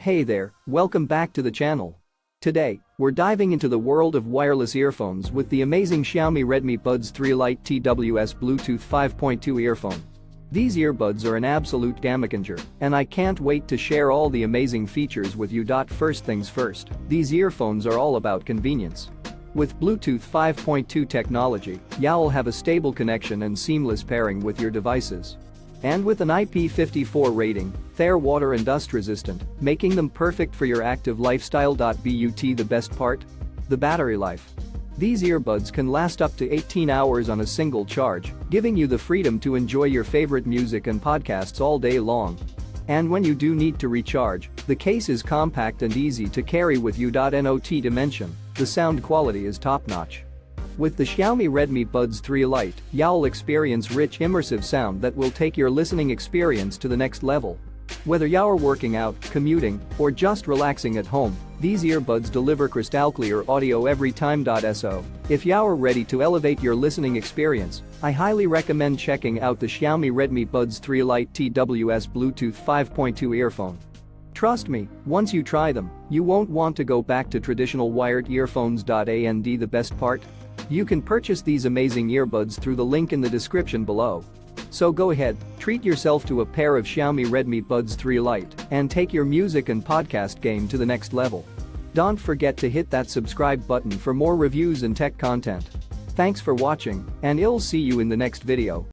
Hey there, welcome back to the channel. Today, we're diving into the world of wireless earphones with the amazing Xiaomi Redmi Buds 3 Lite TWS Bluetooth 5.2 earphone. These earbuds are an absolute game-changer, and I can't wait to share all the amazing features with you. First things first, these earphones are all about convenience. With Bluetooth 5.2 technology, you'll have a stable connection and seamless pairing with your devices. And with an IP54 rating, they're water and dust resistant, making them perfect for your active lifestyle. But the best part? The battery life. These earbuds can last up to 18 hours on a single charge, giving you the freedom to enjoy your favorite music and podcasts all day long. And when you do need to recharge, the case is compact and easy to carry with you. Not to mention, the sound quality is top-notch. With the Xiaomi Redmi Buds 3 Lite, you'll experience rich immersive sound that will take your listening experience to the next level. Whether you're working out, commuting, or just relaxing at home, these earbuds deliver crystal-clear audio every time. So, if you're ready to elevate your listening experience, I highly recommend checking out the Xiaomi Redmi Buds 3 Lite TWS Bluetooth 5.2 earphone. Trust me, once you try them, you won't want to go back to traditional wired earphones. And the best part? You can purchase these amazing earbuds through the link in the description below. So go ahead, treat yourself to a pair of Xiaomi Redmi Buds 3 Lite and take your music and podcast game to the next level. Don't forget to hit that subscribe button for more reviews and tech content. Thanks for watching, and I'll see you in the next video.